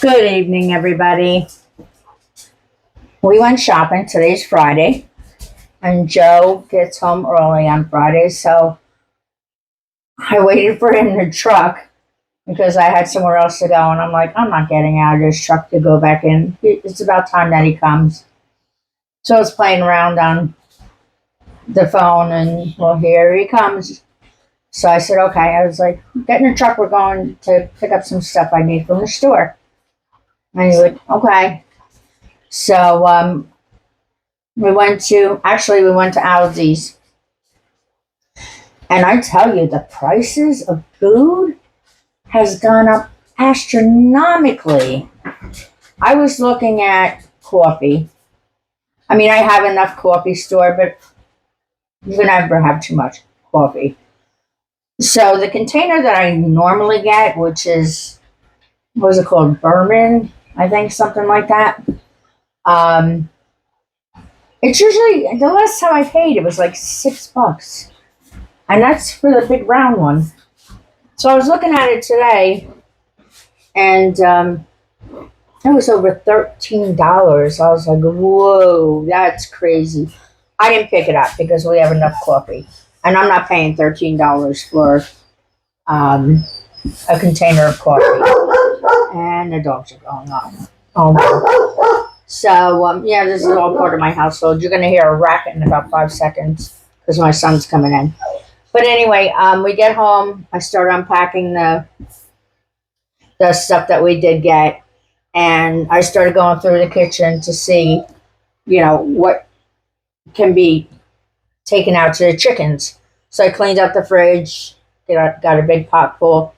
Good evening, everybody. We went shopping. Today's Friday, and Joe gets home early on Friday, so I waited for him in the truck because I had somewhere else to go, and I'm like, I'm not getting out of this truck to go back in. It's about time that he comes. So I was playing around on the phone, and well, here he comes. So I said, okay. I was like, get in the truck. We're going to pick up some stuff I need from the store. And he's like, okay. So we went to Aldi's, and I tell you, the prices of food has gone up astronomically. I was looking at coffee. I mean, I have enough coffee stored, but you can never have too much coffee. So the container that I normally get, which is, what is it called, bourbon, I think, something like that. It's usually, the last time I paid, it was like $6, and that's for the big round one. So I was looking at it today, and it was over $13. I was like, whoa, that's crazy. I didn't pick it up because we have enough coffee, and I'm not paying $13 for a container of coffee. And the dogs are going off. Oh no. So, yeah, this is all part of my household. You're going to hear a racket in about 5 seconds because my son's coming in. But anyway, we get home. I start unpacking the stuff that we did get. And I started going through the kitchen to see, what can be taken out to the chickens. So I cleaned out the fridge, got a big pot full.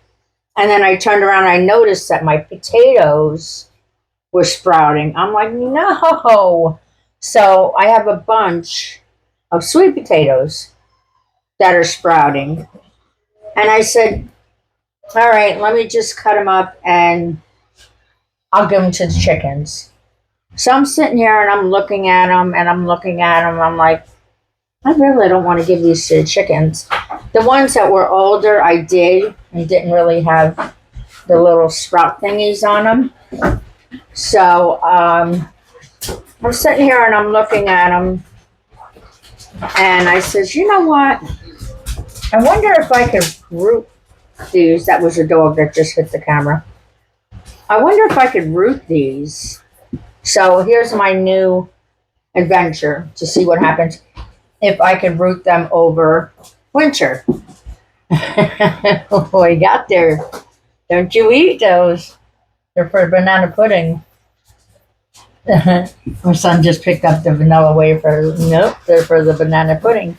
And then I turned around and I noticed that my potatoes were sprouting. I'm like, no. So I have a bunch of sweet potatoes that are sprouting. And I said, all right, let me just cut them up and I'll give them to the chickens. So I'm sitting here and I'm looking at them and I'm looking at them. I'm like, I really don't want to give these to the chickens. The ones that were older, I did and didn't really have the little sprout thingies on them. So I'm sitting here and I'm looking at them, and I says, you know what? I wonder if I could root these. That was a dog that just hit the camera. I wonder if I could root these. So here's my new adventure to see what happens if I could root them over winter. Oh, I got there. Don't you eat those. They're for banana pudding. My son just picked up the vanilla wafer. Nope, they're for the banana pudding.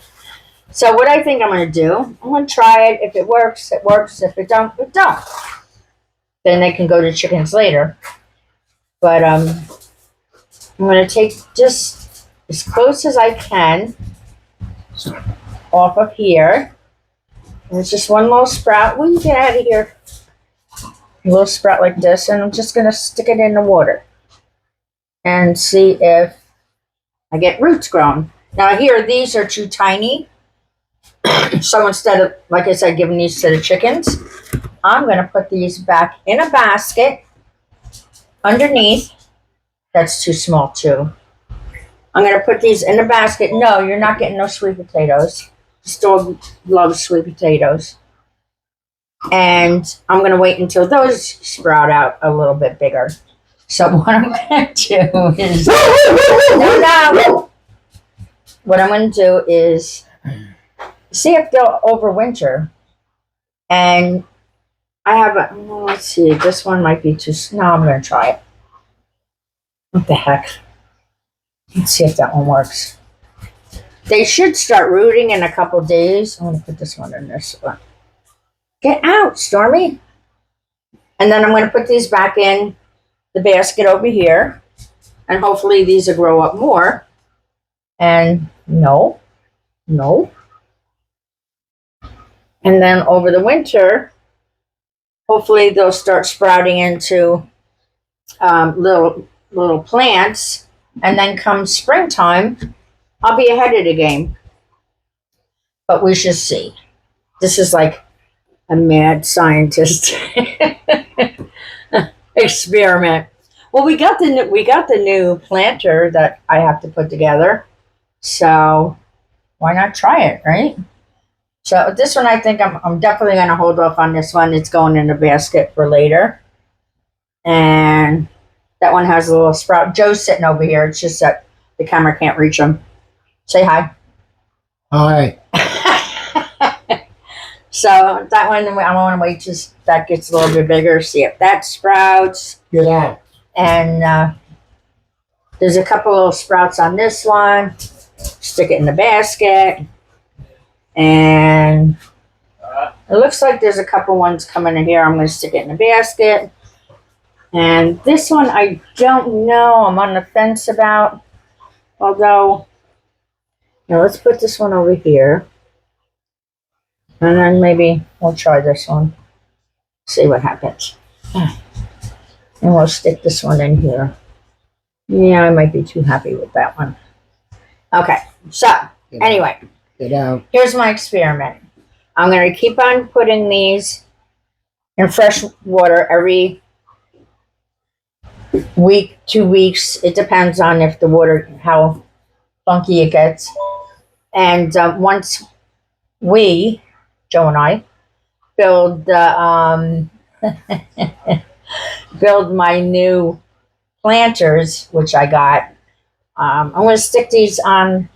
So what I think I'm going to do, I'm going to try it. If it works, it works. If it don't, it don't. Then they can go to chickens later. But I'm going to take just as close as I can off of here. And it's just one little sprout. Will you get out of here? A little sprout like this, and I'm just going to stick it in the water and see if I get roots grown. Now here, these are too tiny. So instead of, like I said, giving these to the chickens, I'm going to put these back in a basket underneath. That's too small too. I'm going to put these in a basket. No, you're not getting no sweet potatoes. This dog loves sweet potatoes. And I'm going to wait until those sprout out a little bit bigger. So what I'm going to do is... No. What I'm going to do is see if they'll overwinter. And I have a... let's see. This one might be too... No, I'm going to try it. What the heck? Let's see if that one works. They should start rooting in a couple days. I'm going to put this one in this one. Get out, Stormy. And then I'm going to put these back in the basket over here. And hopefully these will grow up more. And no. And then over the winter, hopefully they'll start sprouting into little plants. And then come springtime, I'll be ahead of the game. But we shall see. This is like a mad scientist. experiment. Well, we got the new planter that I have to put together, so why not try it, right? So this one, I think I'm definitely gonna hold off on this one. It's going in a basket for later, and that one has a little sprout. Joe's sitting over here. It's just that the camera can't reach him. Say hi. Hi. So that one, I want to wait till that gets a little bit bigger, see if that sprouts. Get out. And there's a couple little sprouts on this one. Stick it in the basket. And it looks like there's a couple ones coming in here. I'm going to stick it in the basket. And this one, I don't know. I'm on the fence about. Although, let's put this one over here. And then maybe we'll try this one. See what happens. And we'll stick this one in here. Yeah, I might be too happy with that one. Okay, so anyway, Get out. here's my experiment. I'm going to keep on putting these in fresh water every week, 2 weeks. It depends on if the water, how funky it gets. And once we, Joe and I, build build my new planters, which I got, I'm going to stick these on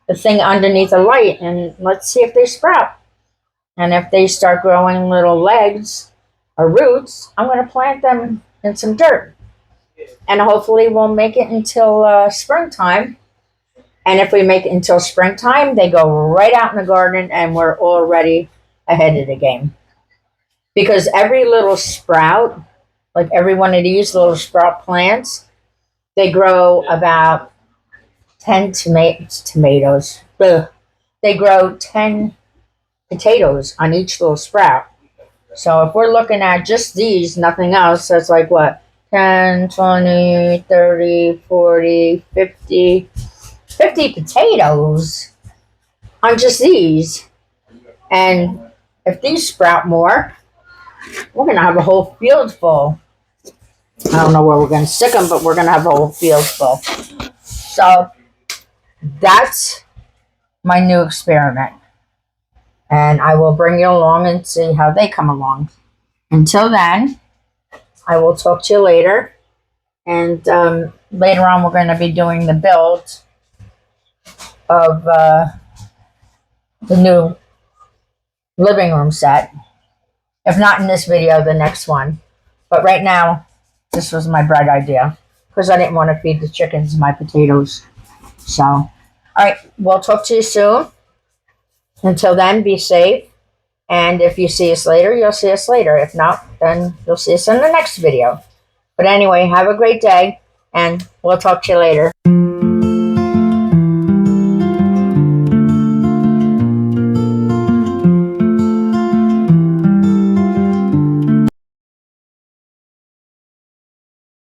the thing underneath the light and let's see if they sprout. And if they start growing little legs or roots, I'm going to plant them in some dirt. And hopefully we'll make it until springtime. And if we make it until springtime, they go right out in the garden and we're already ahead of the game. Because every little sprout, like every one of these little sprout plants, they grow about 10 tomatoes. Ugh. They grow 10 potatoes on each little sprout. So if we're looking at just these, nothing else, that's like what? 10, 20, 30, 40, 50 potatoes on just these. And if these sprout more, we're going to have a whole field full. I don't know where we're going to stick them, but we're going to have a whole field full. So that's my new experiment. And I will bring you along and see how they come along. Until then, I will talk to you later. And later on, we're going to be doing the build of the new living room set. If not in this video, the next one. But right now, this was my bright idea. Because I didn't want to feed the chickens my potatoes. So, all right, we'll talk to you soon. Until then, be safe. And if you see us later, you'll see us later. If not, then you'll see us in the next video. But anyway, have a great day. And we'll talk to you later.